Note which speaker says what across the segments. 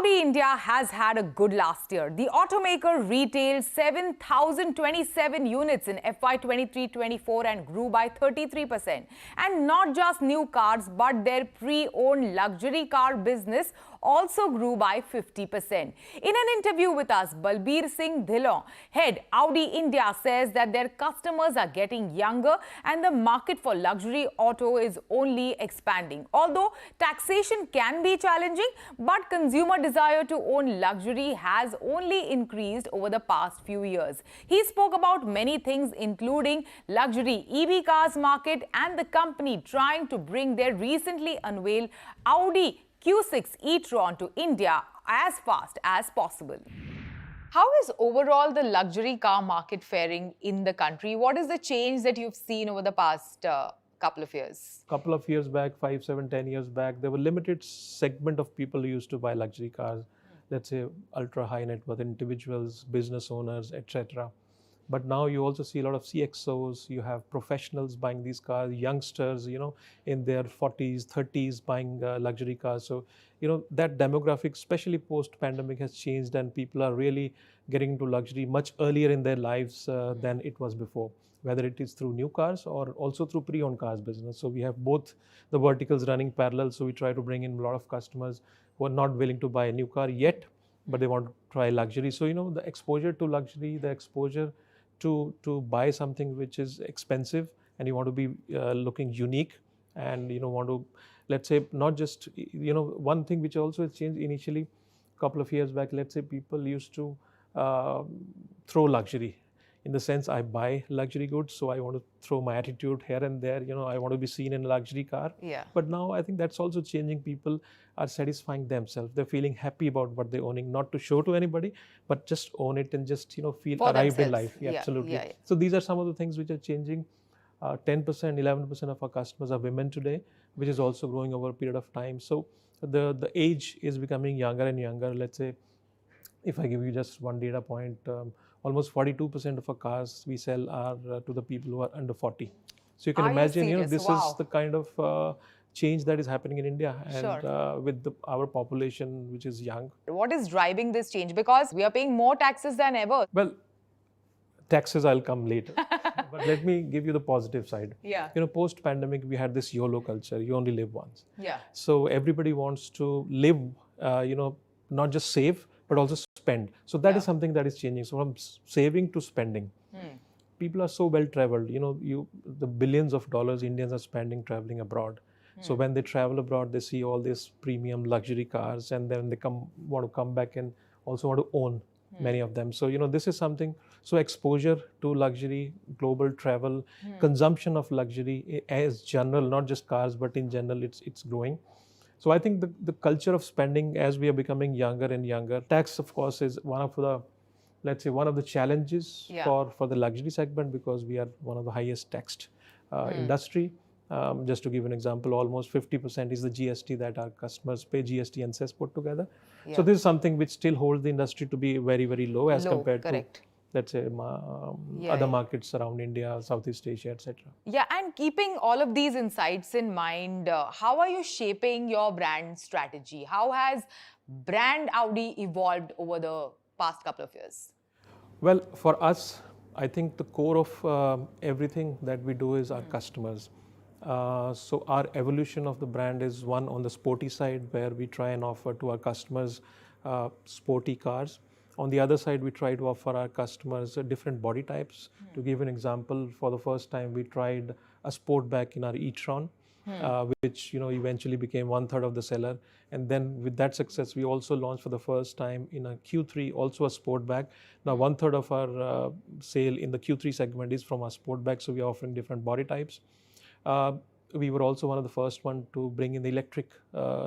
Speaker 1: Audi India has had a good last year. The automaker retailed 7,027 units in FY 23-24 and grew by 33%. And not just new cars, but their pre-owned luxury car business also grew by 50%. In an interview with us, Balbir Singh Dhillon, head Audi India, says that their customers are getting younger and the market for luxury auto is only expanding. Although taxation can be challenging, but consumer desire to own luxury has only increased over the past few years. He spoke about many things, including luxury EV cars market and the company trying to bring their recently unveiled Audi Q6 e-tron to India as fast as possible. How is overall the luxury car market faring in the country? What is the change that you've seen over the past couple of years?
Speaker 2: Couple of years back, 5, 7, 10 years back, there were limited segment of people who used to buy luxury cars. Let's say ultra high net worth individuals, business owners, etc. But now you also see a lot of CXOs, you have professionals buying these cars, youngsters, in their 40s, 30s buying luxury cars. So, that demographic, especially post-pandemic, has changed and people are really getting into luxury much earlier in their lives than it was before, whether it is through new cars or also through pre-owned cars business. So we have both the verticals running parallel. So we try to bring in a lot of customers who are not willing to buy a new car yet, but they want to try luxury. So, the exposure to luxury, the exposure to buy something which is expensive and you want to be looking unique and want to, let's say, not just, one thing which also has changed initially a couple of years back, let's say people used to throw luxury. In the sense, I buy luxury goods, so I want to throw my attitude here and there. I want to be seen in a luxury car.
Speaker 1: Yeah.
Speaker 2: But now I think that's also changing. People are satisfying themselves. They're feeling happy about what they're owning, not to show to anybody, but just own it and just feel
Speaker 1: for
Speaker 2: arrived
Speaker 1: themselves.
Speaker 2: in life. Yeah, absolutely.
Speaker 1: Yeah.
Speaker 2: So these are some of the things which are changing. 10%, 11% of our customers are women today, which is also growing over a period of time. So the age is becoming younger and younger. Let's say, if I give you just one data point, almost 42% of our cars we sell are to the people who are under 40. So you can imagine, this is the kind of change that is happening in India and with our population, which is young.
Speaker 1: What is driving this change? Because we are paying more taxes than ever.
Speaker 2: Well, taxes I'll come later. But let me give you the positive side.
Speaker 1: Yeah.
Speaker 2: Post-pandemic, we had this YOLO culture. You only live once.
Speaker 1: Yeah.
Speaker 2: So everybody wants to live, not just save, but also spend. So that is something that is changing. So from saving to spending, people are so well traveled. The billions of dollars Indians are spending traveling abroad. So when they travel abroad, they see all these premium luxury cars, and then they want to come back and also want to own many of them. So this is something. So exposure to luxury, global travel, consumption of luxury as general, not just cars, but in general, it's growing. So I think the culture of spending, as we are becoming younger and younger, tax, of course, is one of the, let's say, one of the challenges for the luxury segment, because we are one of the highest taxed industry. Just to give an example, almost 50% is the GST that our customers pay, GST and cess put together. Yeah. So this is something which still holds the industry to be very, very low as compared to, let's say, other markets around India, Southeast Asia, etc.
Speaker 1: Yeah, and keeping all of these insights in mind, how are you shaping your brand strategy? How has brand Audi evolved over the past couple of years?
Speaker 2: Well, for us, I think the core of everything that we do is our customers. So our evolution of the brand is one on the sporty side, where we try and offer to our customers sporty cars. On the other side, we try to offer our customers different body types. To give an example, for the first time, we tried a Sportback in our e-tron, which eventually became 1/3 of the seller. And then with that success, we also launched for the first time in a Q3, also a Sportback. Now 1/3 of our sale in the Q3 segment is from our Sportback, so we are offering different body types. We were also one of the first one to bring in the electric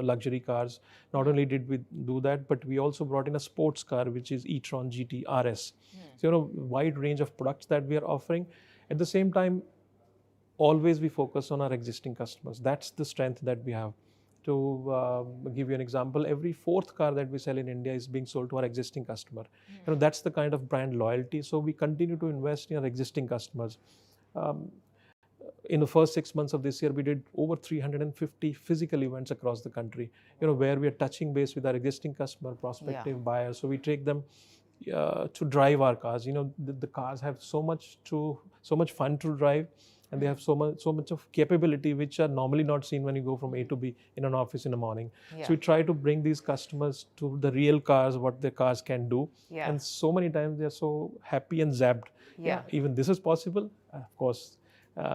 Speaker 2: luxury cars. Not only did we do that, but we also brought in a sports car, which is e-tron GT RS. So, wide range of products that we are offering. At the same time, always we focus on our existing customers. That's the strength that we have. To give you an example, every 4th car that we sell in India is being sold to our existing customer. That's the kind of brand loyalty. So we continue to invest in our existing customers. in the first 6 months of this year, we did over 350 physical events across the country, where we are touching base with our existing customer, prospective buyers. So we take them to drive our cars. The cars have so much fun to drive, and they have so much of capability, which are normally not seen when you go from A to B in an office in the morning. So we try to bring these customers to the real cars, what their cars can do. And so many times they are so happy and zapped. Even this is possible. Of course,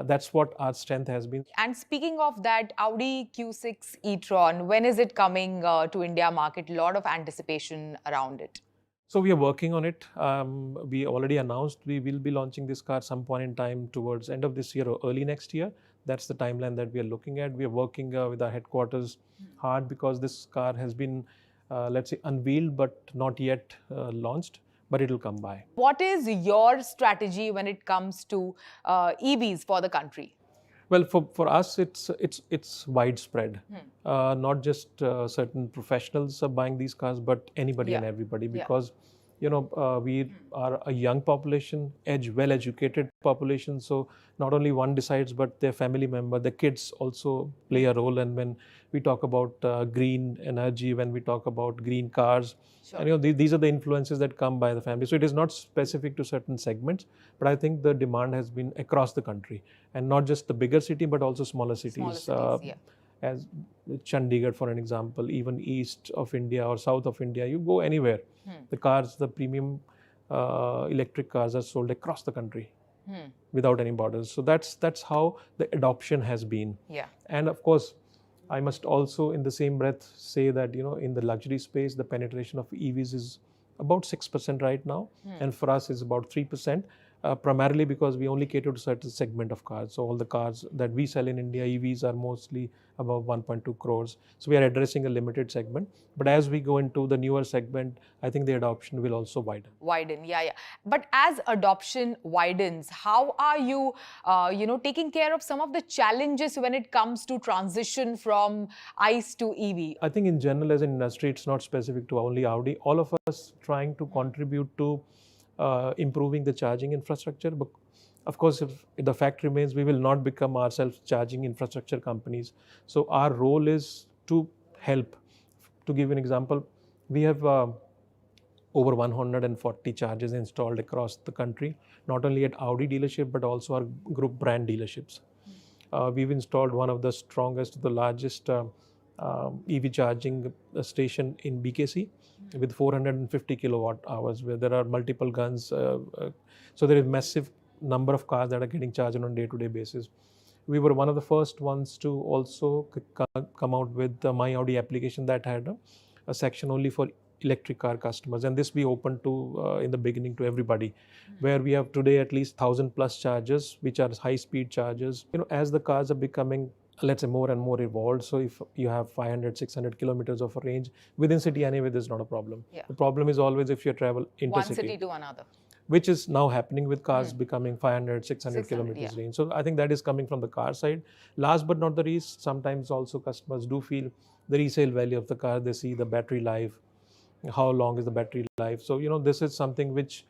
Speaker 2: that's what our strength has been.
Speaker 1: And speaking of that, Audi Q6 e-tron, when is it coming to India market? A lot of anticipation around it.
Speaker 2: So we are working on it. We already announced we will be launching this car some point in time towards end of this year or early next year. That's the timeline that we are looking at. We are working with our headquarters hard, because this car has been, let's say, unveiled but not yet launched, but it will come by.
Speaker 1: What is your strategy when it comes to EVs for the country?
Speaker 2: Well, for us, it's widespread. Not just certain professionals are buying these cars, but anybody and everybody, because we are a young population, well-educated population. So not only one decides, but their family member, their kids also play a role. And when we talk about green energy, when we talk about green cars, and, these are the influences that come by the family. So it is not specific to certain segments, but I think the demand has been across the country, and not just the bigger city, but also smaller cities. As Chandigarh, for an example, even east of India or south of India, you go anywhere. The premium electric cars are sold across the country without any borders. So that's how the adoption has been. And of course, I must also in the same breath say that, in the luxury space, the penetration of EVs is about 6% right now. And for us, it's about 3%. Primarily because we only cater to a certain segment of cars. So all the cars that we sell in India, EVs, are mostly above 1.2 crores. So we are addressing a limited segment. But as we go into the newer segment, I think the adoption will also widen.
Speaker 1: But as adoption widens, how are you, taking care of some of the challenges when it comes to transition from ICE to EV?
Speaker 2: I think in general, as an industry, it's not specific to only Audi. All of us trying to contribute to improving the charging infrastructure. But of course, if the fact remains, we will not become ourselves charging infrastructure companies. So our role is to help. To give you an example, we have over 140 chargers installed across the country, not only at Audi dealership, but also our group brand dealerships. We've installed one of the strongest, the largest EV charging station in BKC with 450 kilowatt hours, where there are multiple guns. So there is massive number of cars that are getting charged on a day-to-day basis. We were one of the first ones to also come out with the My Audi application that had a section only for electric car customers, and this we opened to in the beginning to everybody, where we have today at least 1,000 plus chargers, which are high-speed chargers. As the cars are becoming, let's say, more and more evolved. So if you have 500, 600 kilometers of a range within city anyway, there's not a problem. The problem is always if you travel intercity.
Speaker 1: One city to another.
Speaker 2: Which is now happening with cars becoming 500, 600 kilometers range. So I think that is coming from the car side. Last but not the least, sometimes also customers do feel the resale value of the car. They see the battery life, how long is the battery life. So, this is something which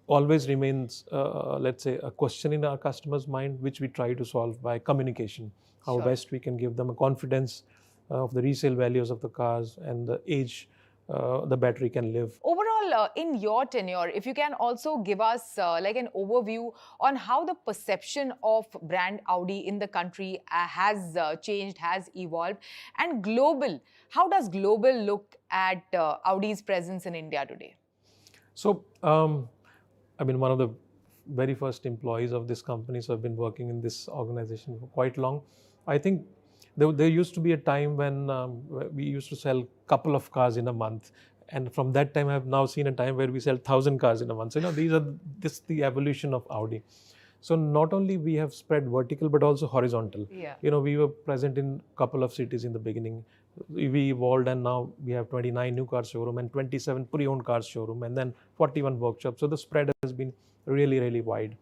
Speaker 2: always remains, let's say, a question in our customers' mind, which we try to solve by communication. How best we can give them a confidence of the resale values of the cars and the age the battery can live.
Speaker 1: Overall, in your tenure, if you can also give us like an overview on how the perception of brand Audi in the country has changed, has evolved, and global. How does global look at Audi's presence in India today?
Speaker 2: So, one of the very first employees of this company, so I've been working in this organization for quite long. I think there used to be a time when we used to sell a couple of cars in a month. And from that time, I've now seen a time where we sell 1,000 cars in a month. So, this is the evolution of Audi. So not only we have spread vertical, but also horizontal. We were present in a couple of cities in the beginning. We evolved, and now we have 29 new car showroom and 27 pre-owned car showroom, and then 41 workshops. So the spread has been really, really wide.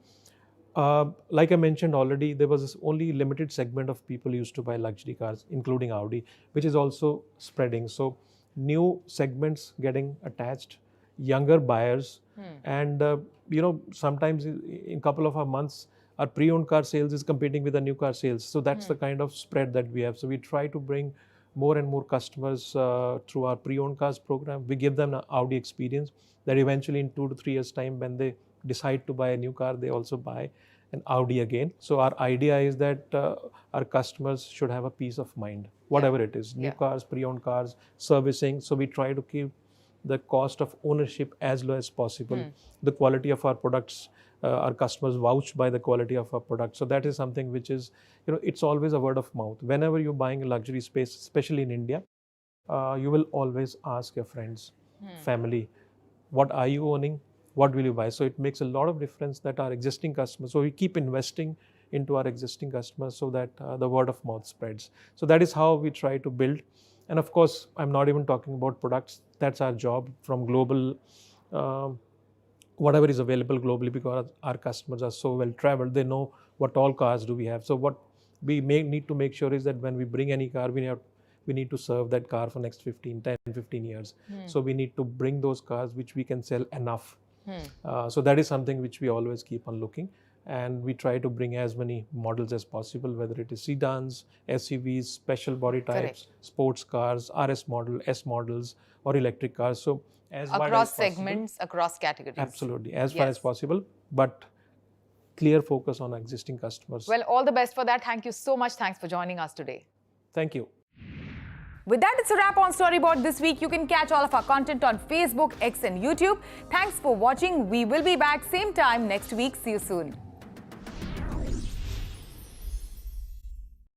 Speaker 2: Like I mentioned already, there was only limited segment of people used to buy luxury cars, including Audi, which is also spreading. So new segments getting attached, younger buyers, and sometimes in a couple of our months, Our pre-owned car sales is competing with the new car sales. So that's the kind of spread that we have. So we try to bring more and more customers through our pre-owned cars program. We give them an Audi experience that eventually in 2 to 3 years time, when they decide to buy a new car, they also buy an Audi again. So our idea is that our customers should have a peace of mind, whatever it is, new cars, pre-owned cars, servicing. So we try to keep the cost of ownership as low as possible. The quality of our products, our customers vouch by the quality of our product. So that is something which is, it's always a word of mouth. Whenever you're buying a luxury space, especially in India, you will always ask your friends, family, what are you owning? What will you buy? So it makes a lot of difference that our existing customers, so we keep investing into our existing customers so that the word of mouth spreads. So that is how we try to build. And of course, I'm not even talking about products. That's our job from global, whatever is available globally, because our customers are so well traveled. They know what all cars do we have. So what we need to make sure is that when we bring any car, we need to serve that car for next 10, 15 years. So we need to bring those cars which we can sell enough. So that is something which we always keep on looking, and we try to bring as many models as possible, whether it is sedans, SUVs, special body types, sports cars, RS model, S models, or electric cars. So as
Speaker 1: across segments, across categories.
Speaker 2: Absolutely, as far as possible, but clear focus on existing customers.
Speaker 1: Well, all the best for that. Thank you so much. Thanks for joining us today.
Speaker 2: Thank you.
Speaker 1: With that, it's a wrap on Storyboard this week. You can catch all of our content on Facebook, X and YouTube. Thanks for watching. We will be back same time next week. See you soon.